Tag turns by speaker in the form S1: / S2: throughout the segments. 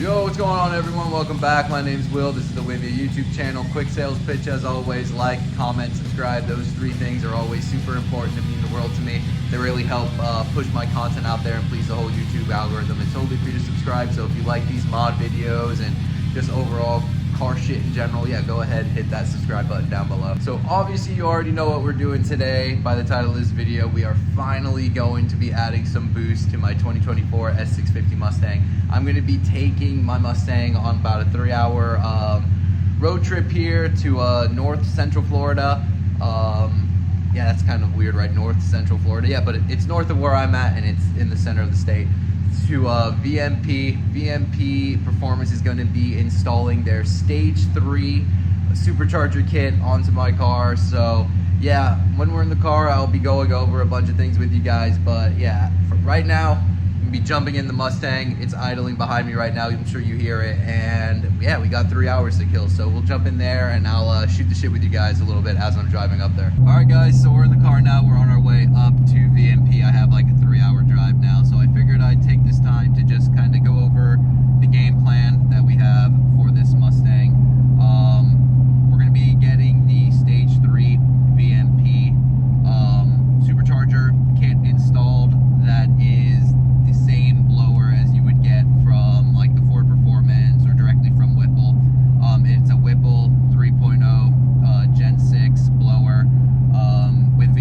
S1: Yo, what's going on everyone? Welcome back. My name's Will. This is the VMP YouTube channel. Quick sales pitch as always. Like, comment, subscribe. Those three things are always super important and mean the world to me. They really help push my content out there and please the whole YouTube algorithm. It's totally free to subscribe, so if you like these mod videos and just overall car shit in general, yeah, go ahead and hit that subscribe button down below. So obviously you already know what we're doing today. By the title of this video, we are finally going to be adding some boost to my 2024 S650 Mustang. I'm going to be taking my Mustang on about a 3-hour road trip here to north central Florida. Yeah, that's kind of weird, right? North central Florida. Yeah, but it's north of where I'm at and it's in the center of the state. To VMP. VMP Performance is going to be installing their Stage 3 Supercharger kit onto my car. So yeah, when we're in the car, I'll be going over a bunch of things with you guys. But yeah, for right now, I'm going to be jumping in the Mustang. It's idling behind me right now. I'm sure you hear it. And yeah, we got 3 hours to kill. So we'll jump in there and I'll shoot the shit with you guys a little bit as I'm driving up there. All right, guys, so we're in the car now. We're on our way up to VMP. I have like a 3-hour drive now. So I figured I'd take this time to just kind of go over the game plan that we have for this Mustang. We're going to be getting the Stage 3 VMP Supercharger kit installed. That is the same blower as you would get from like the Ford Performance or directly from Whipple. It's a Whipple 3.0 Gen 6 blower with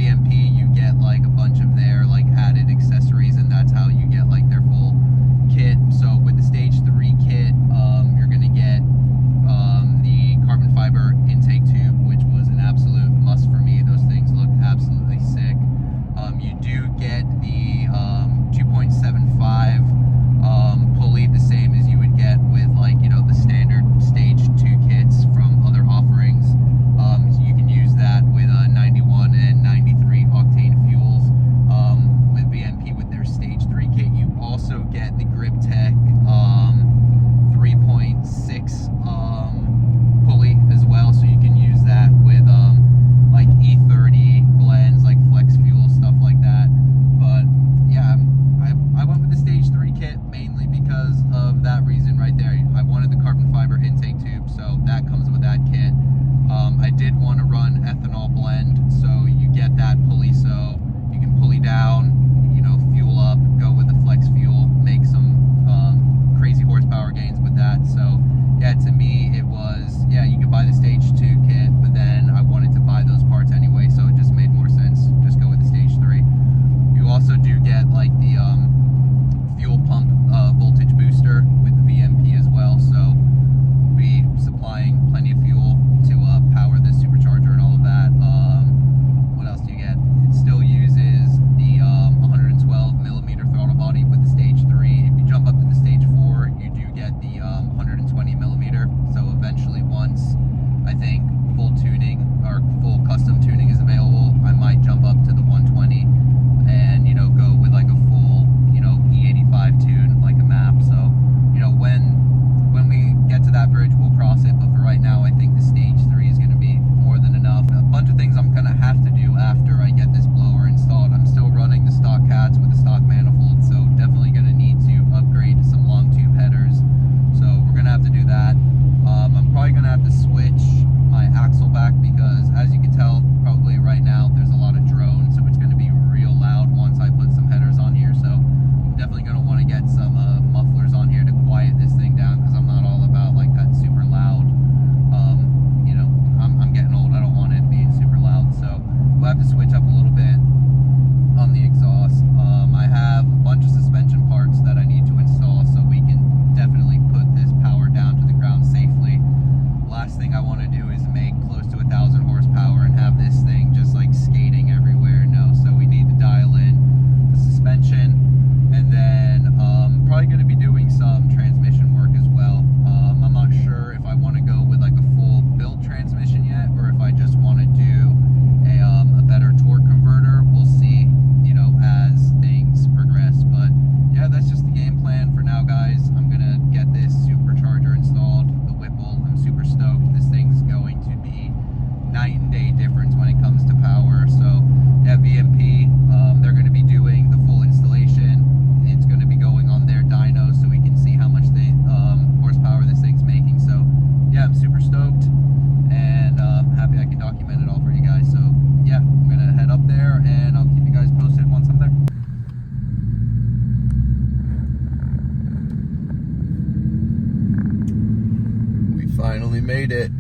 S1: made it.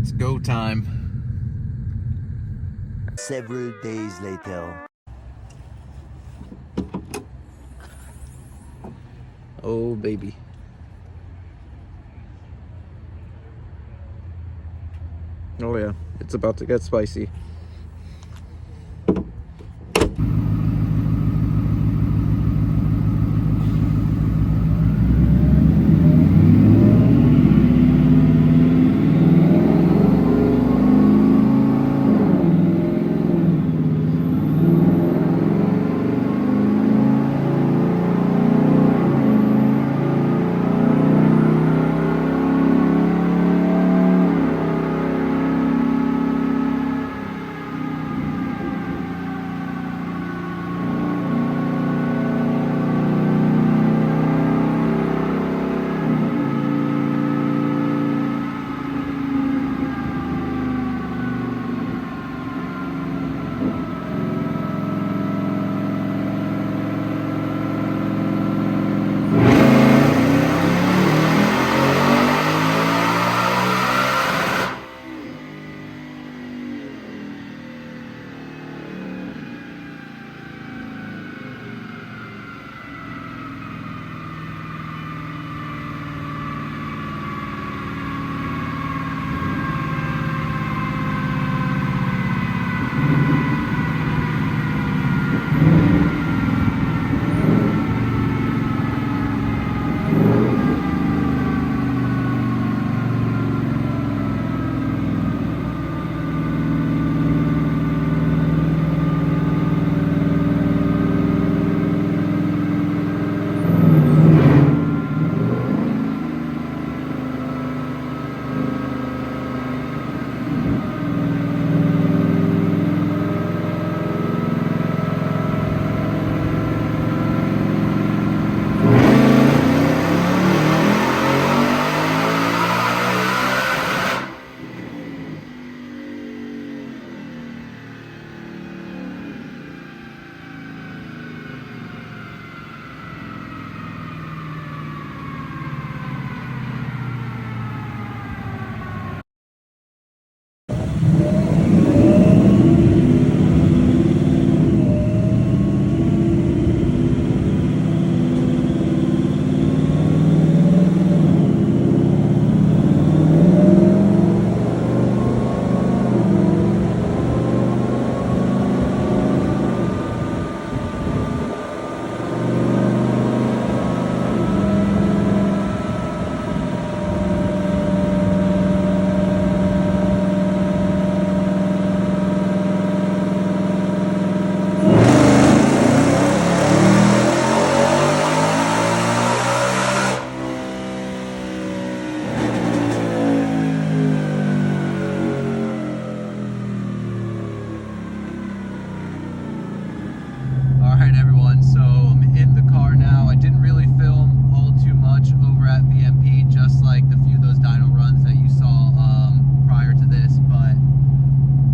S1: It's go time.
S2: Several days later.
S1: Oh, baby. Oh yeah, it's about to get spicy. Alright everyone, so I'm in the car now. I didn't really film all too much over at VMP, just like the few of those dyno runs that you saw prior to this, but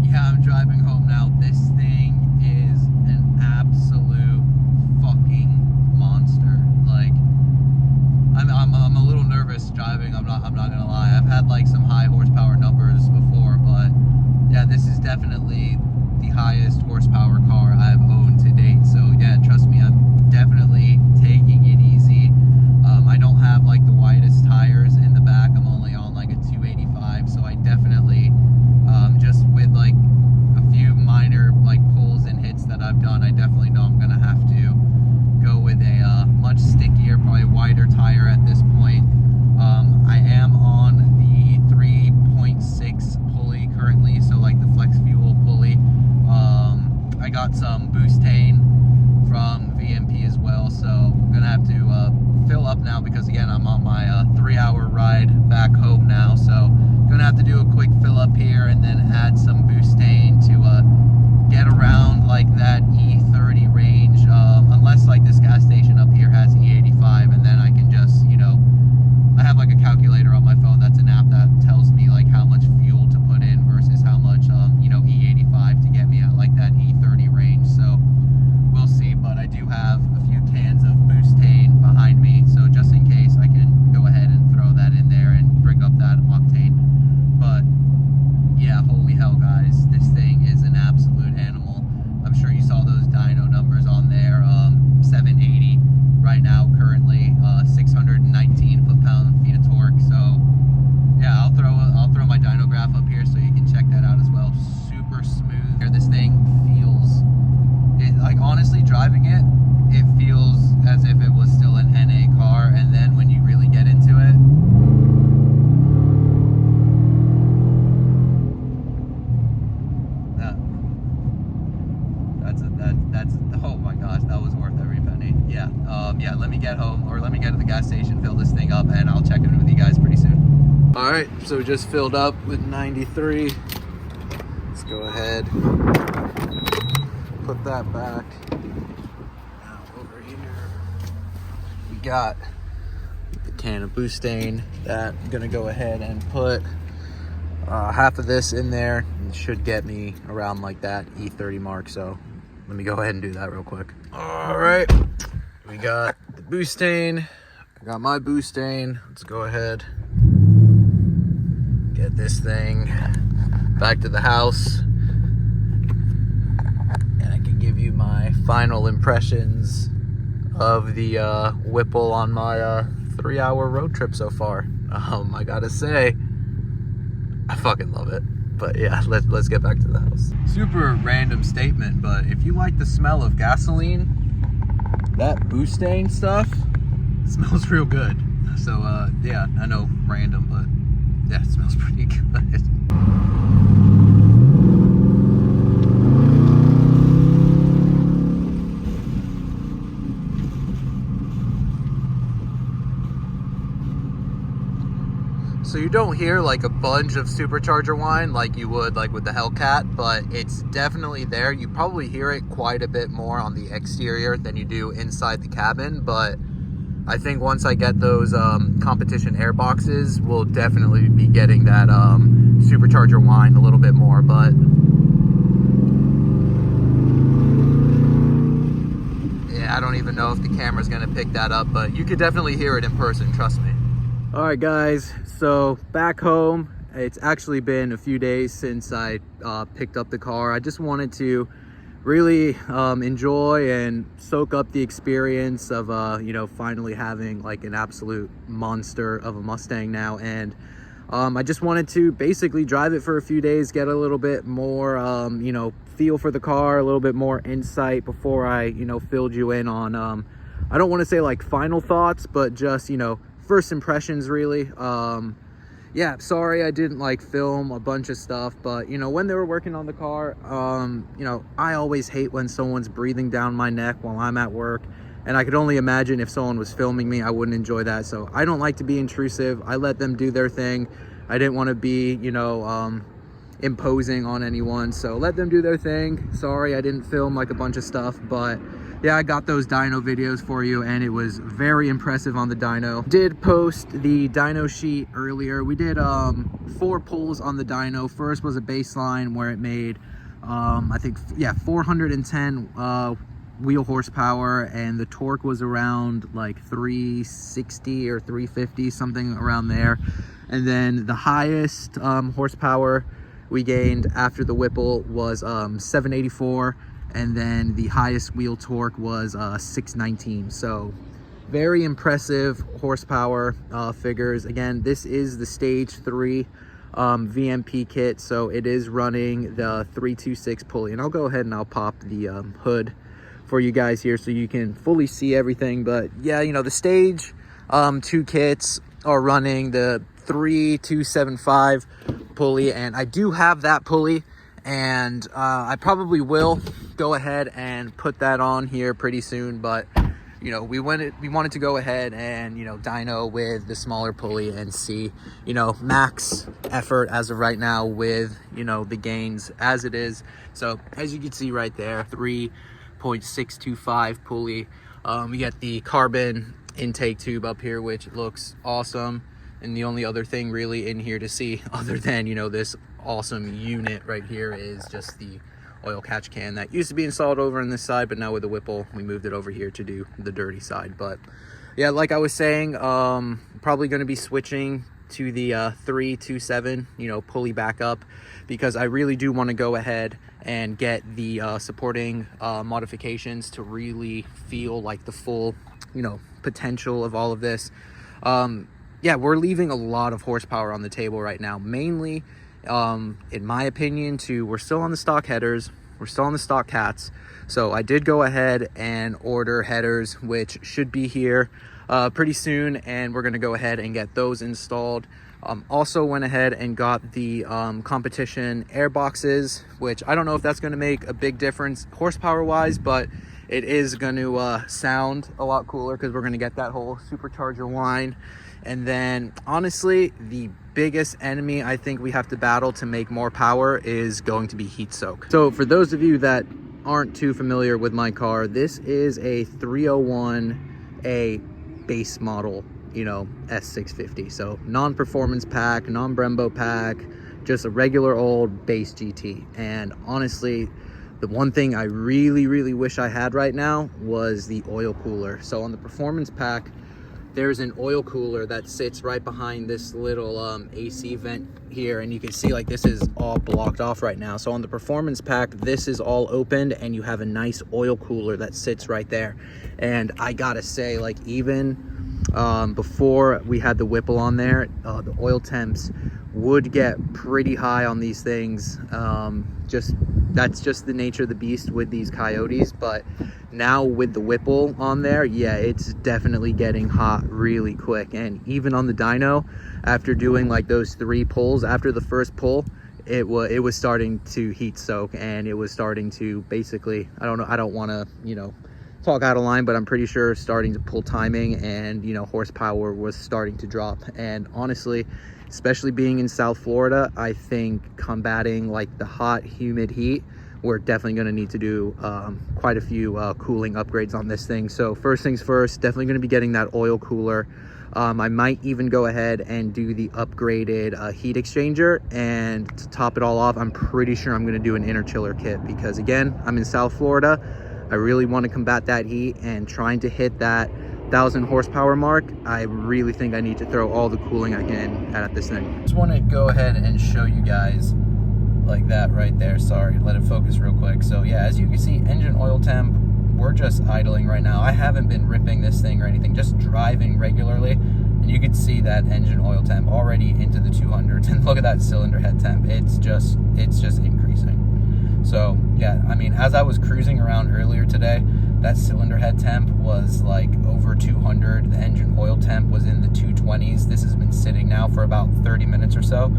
S1: yeah, I'm driving home now. This thing is an absolute fucking monster. Like, I'm a little nervous driving, I'm not gonna lie. I've had like some high horsepower numbers before, but yeah, this is definitely the highest horsepower car I've owned to date. So yeah, trust me, I'm definitely taking it easy. I don't have like the widest tires in the back. I'm only on like a 285, so I definitely just with like a few minor like pulls and hits that I've done, I definitely know I'm gonna have to go with a much stickier, probably wider tire at this point. I am on the 3.6 pulley currently, so like the flex fuel pulley. I got some butane from VMP as well, so I'm gonna have to fill up now because again I'm on my 3-hour ride back home now, so gonna have to do a quick fill up here and then add some butane to get around like that E30 range, unless like this gas station up here has E85, and then I can just, you know, I have like a calculator on my phone. That's an app that tells me like how much fuel to put in versus how much you know, E85 to get me at like that E30 range. So we'll see, but I do have a few cans of butane behind me, so just in case I can go ahead and throw that in there and bring up that octane. driving it, it feels as if it was still an NA car, and then when you really get into it, that's oh my gosh, that was worth every penny. Yeah, yeah. Let me get home, or let me get to the gas station, fill this thing up, and I'll check in with you guys pretty soon. All right, so just filled up with 93. Let's go ahead, put that back. Now over here, we got the can of Boostain that I'm gonna go ahead and put half of this in there. It should get me around like that E30 mark, so let me go ahead and do that real quick. All right, we got the Boostain. I got my Boostain. Let's go ahead, get this thing back to the house, and I can give you my final impressions of the Whipple on my 3-hour road trip so far. I gotta say, I fucking love it. But yeah, let's get back to the house. Super random statement, but if you like the smell of gasoline, that Boostain stuff smells real good. So yeah, I know, random, but yeah, it smells pretty good. So you don't hear like a bunch of Supercharger whine like you would like with the Hellcat, but it's definitely there. You probably hear it quite a bit more on the exterior than you do inside the cabin, but I think once I get those competition air boxes, we'll definitely be getting that Supercharger whine a little bit more. But yeah, I don't even know if the camera's gonna pick that up, but you could definitely hear it in person, trust me. All right guys, so back home. It's actually been a few days since I picked up the car. I just wanted to really enjoy and soak up the experience of you know, finally having like an absolute monster of a Mustang now. And I just wanted to basically drive it for a few days, get a little bit more you know, feel for the car, a little bit more insight before I, you know, filled you in on I don't want to say like final thoughts, but just, you know, first impressions really. Yeah, sorry I didn't like film a bunch of stuff, but you know, when they were working on the car, you know, I always hate when someone's breathing down my neck while I'm at work, and I could only imagine if someone was filming me, I wouldn't enjoy that. So I don't like to be intrusive. I let them do their thing. I didn't want to be, you know, imposing on anyone, so let them do their thing. Sorry I didn't film like a bunch of stuff, but yeah, I got those dyno videos for you, and it was very impressive on the dyno. Did post the dyno sheet earlier. We did 4 pulls on the dyno. First was a baseline where it made I think, yeah, 410 wheel horsepower, and the torque was around like 360 or 350, something around there. And then the highest horsepower we gained after the Whipple was 784, and then the highest wheel torque was 619. So very impressive horsepower figures. Again, this is the stage 3 VMP kit, so it is running the 326 pulley, and I'll go ahead and I'll pop the hood for you guys here so you can fully see everything. But yeah, you know, the stage 2 kits are running the 3275 pulley, and I do have that pulley, and I probably will go ahead and put that on here pretty soon. But you know, we wanted to go ahead and, you know, dyno with the smaller pulley and see, you know, max effort as of right now with, you know, the gains as it is. So as you can see right there, 3.625 pulley. We get the carbon intake tube up here, which looks awesome. And the only other thing really in here to see, other than, you know, this awesome unit right here, is just the oil catch can that used to be installed over on this side, but now with the Whipple we moved it over here to do the dirty side. But yeah, like I was saying, probably going to be switching to the 327, you know, pulley back up, because I really do want to go ahead and get the supporting modifications to really feel like the full, you know, potential of all of this. Yeah, we're leaving a lot of horsepower on the table right now, mainly in my opinion, we're still on the stock headers, we're still on the stock cats. So I did go ahead and order headers, which should be here pretty soon, and we're gonna go ahead and get those installed. Also went ahead and got the competition air boxes, which I don't know if that's gonna make a big difference horsepower wise, but it is gonna sound a lot cooler because we're gonna get that whole supercharger whine. And then honestly, the biggest enemy I think we have to battle to make more power is going to be heat soak. So for those of you that aren't too familiar with my car, this is a 301A base model, you know, S650. So non-performance pack, non-Brembo pack, just a regular old base GT. And honestly, the one thing I really wish I had right now was the oil cooler. So on the performance pack, there's an oil cooler that sits right behind this little AC vent here, and you can see like this is all blocked off right now. So on the performance pack, this is all opened and you have a nice oil cooler that sits right there. And I gotta say, like, even before we had the Whipple on there, the oil temps would get pretty high on these things. That's just the nature of the beast with these Coyotes. But now with the Whipple on there, yeah, it's definitely getting hot really quick. And even on the dyno, after doing like those 3 pulls, after the first pull, it was starting to heat soak, and it was starting to basically, I don't know, I don't want to, you know, talk out of line, but I'm pretty sure starting to pull timing, and, you know, horsepower was starting to drop. And honestly, especially being in South Florida, I think combating like the hot, humid heat, we're definitely going to need to do quite a few cooling upgrades on this thing. So first things first, definitely going to be getting that oil cooler. I might even go ahead and do the upgraded heat exchanger, and to top it all off, I'm pretty sure I'm going to do an inner chiller kit, because again, I'm in South Florida. I really want to combat that heat, and trying to hit that 1,000 horsepower mark, I really think I need to throw all the cooling I can at this thing. Just want to go ahead and show you guys like that right there. Sorry, let it focus real quick. So yeah, as you can see, engine oil temp, we're just idling right now. I haven't been ripping this thing or anything, just driving regularly, and you can see that engine oil temp already into the 200s. And look at that cylinder head temp, it's just increasing. So yeah, I mean, as I was cruising around earlier today, that cylinder head temp was like over 200. The engine oil temp was in the 220s. This has been sitting now for about 30 minutes or so.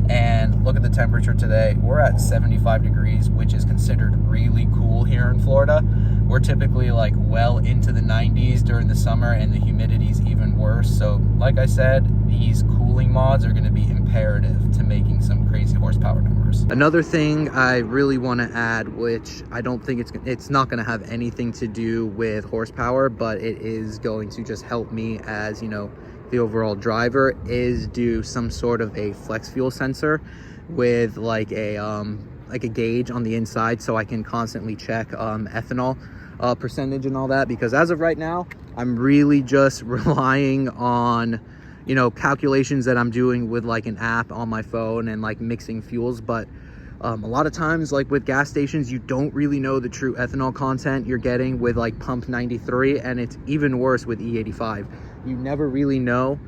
S1: And look at the temperature today. We're at 75 degrees, which is considered really cool here in Florida. We're typically like well into the 90s during the summer, and the humidity's even worse. So like I said, these cooling mods are going to be imperative to making some crazy horsepower numbers. Another thing I really want to add, which I don't think it's not going to have anything to do with horsepower, but it is going to just help me as, you know, the overall driver, is do some sort of a flex fuel sensor with like a gauge on the inside, so I can constantly check ethanol percentage and all that. Because as of right now, I'm really just relying on, you know, calculations that I'm doing with like an app on my phone and like mixing fuels. But a lot of times, like with gas stations, you don't really know the true ethanol content you're getting with like pump 93, and it's even worse with E85. You never really know,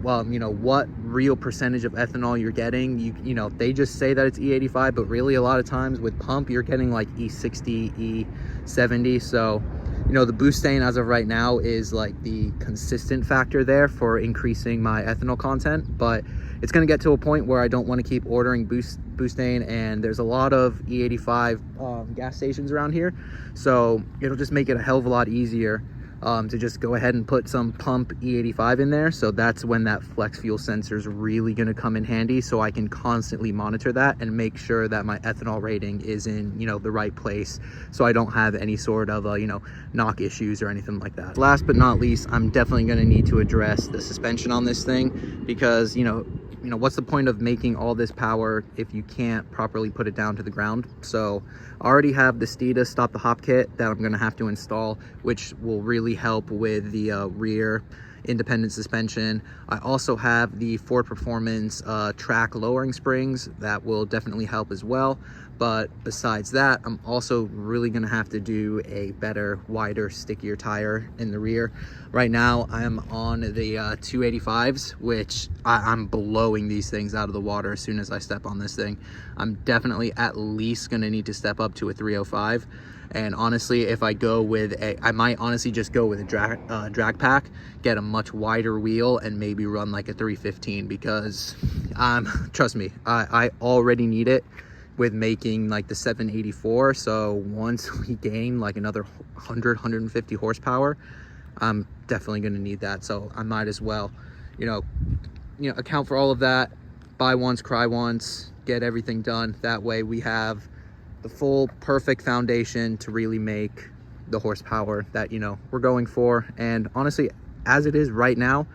S1: well, you know, what real percentage of ethanol you're getting. You know, they just say that it's E85, but really a lot of times with pump, you're getting like E60, E70. So, you know, the butane as of right now is like the consistent factor there for increasing my ethanol content, but it's going to get to a point where I don't want to keep ordering butane, and there's a lot of E85 gas stations around here, so it'll just make it a hell of a lot easier to just go ahead and put some pump E85 in there. So that's when that flex fuel sensor is really going to come in handy, so I can constantly monitor that and make sure that my ethanol rating is in, you know, the right place, so I don't have any sort of you know, knock issues or anything like that. Last but not least, I'm definitely going to need to address the suspension on this thing, because you know, what's the point of making all this power if you can't properly put it down to the ground? So I already have the Steeda stop the hop kit that I'm going to have to install, which will really help with the rear, independent suspension. I also have the Ford Performance track lowering springs that will definitely help as well. But besides that, I'm also really gonna have to do a better, wider, stickier tire in the rear. Right now, I'm on the 285s, which I'm blowing these things out of the water as soon as I step on this thing. I'm definitely at least gonna need to step up to a 305. And honestly, if I go with I might honestly just go with a drag pack, get a much wider wheel, and maybe run like a 315 because trust me, I already need it with making like the 784. So once we gain like another 150 horsepower, I'm definitely going to need that. So I might as well, you know, account for all of that, buy once, cry once, get everything done. That way we have the full perfect foundation to really make the horsepower that, you know, we're going for. And honestly, as it is right now,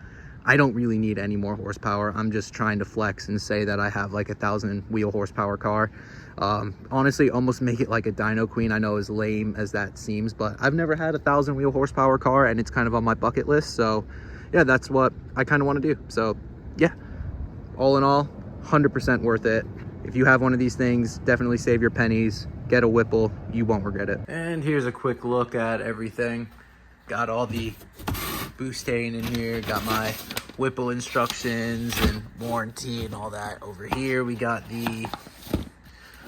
S1: I don't really need any more horsepower. I'm just trying to flex and say that I have like 1,000 wheel horsepower car. Honestly, almost make it like a dyno queen. I know, as lame as that seems, but I've never had 1,000 wheel horsepower car, and it's kind of on my bucket list. So yeah, that's what I kind of want to do. So yeah, all in all, 100% worth it. If you have one of these things, definitely save your pennies, get a Whipple, you won't regret it. And here's a quick look at everything. Got all the boostane in here, got my Whipple instructions and warranty and all that over here. We got the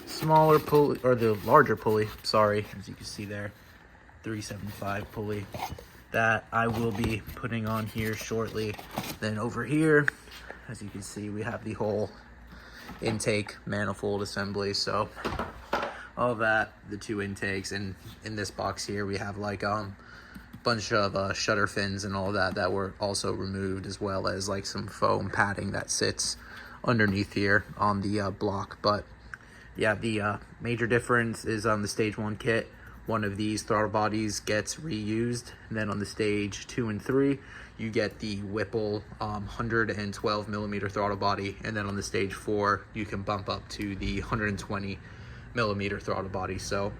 S1: smaller pulley, or the larger pulley, sorry, as you can see there, 375 pulley that I will be putting on here shortly. Then over here, as you can see, we have the whole intake manifold assembly. So all that, the two intakes, and in this box here we have like bunch of shutter fins and all that were also removed, as well as like some foam padding that sits underneath here on the block. But yeah, the major difference is on the stage 1 kit, one of these throttle bodies gets reused, and then on the stage 2 and 3 you get the Whipple 112 millimeter throttle body, and then on the stage 4 you can bump up to the 120 millimeter throttle body. So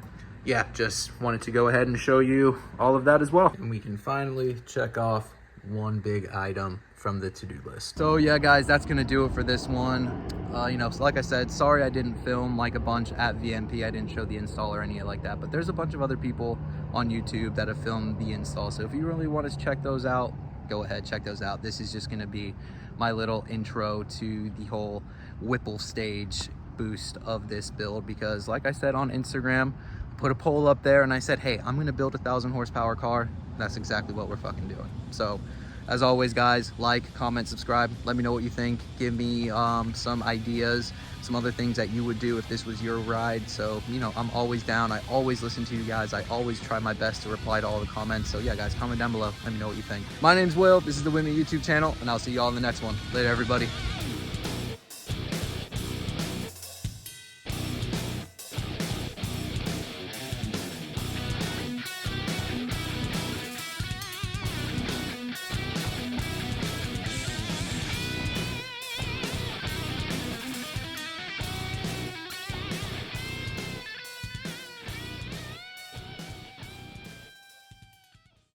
S1: yeah, just wanted to go ahead and show you all of that as well. And we can finally check off one big item from the to-do list. So yeah, guys, that's gonna do it for this one. You know, so like I said, sorry I didn't film like a bunch at VMP. I didn't show the install or any like that, but there's a bunch of other people on YouTube that have filmed the install. So if you really want to check those out, go ahead, check those out. This is just gonna be my little intro to the whole Whipple stage boost of this build, because like I said on Instagram, put a poll up there and I said, hey, I'm gonna build a 1,000 horsepower car. That's exactly what we're fucking doing. So as always, guys, like, comment, subscribe, let me know what you think. Give me some ideas, some other things that you would do if this was your ride. So, you know, I'm always down. I always listen to you guys. I always try my best to reply to all the comments. So yeah, guys, comment down below, let me know what you think. My name's Will, this is the Women YouTube channel, and I'll see you all in the next one. Later, everybody.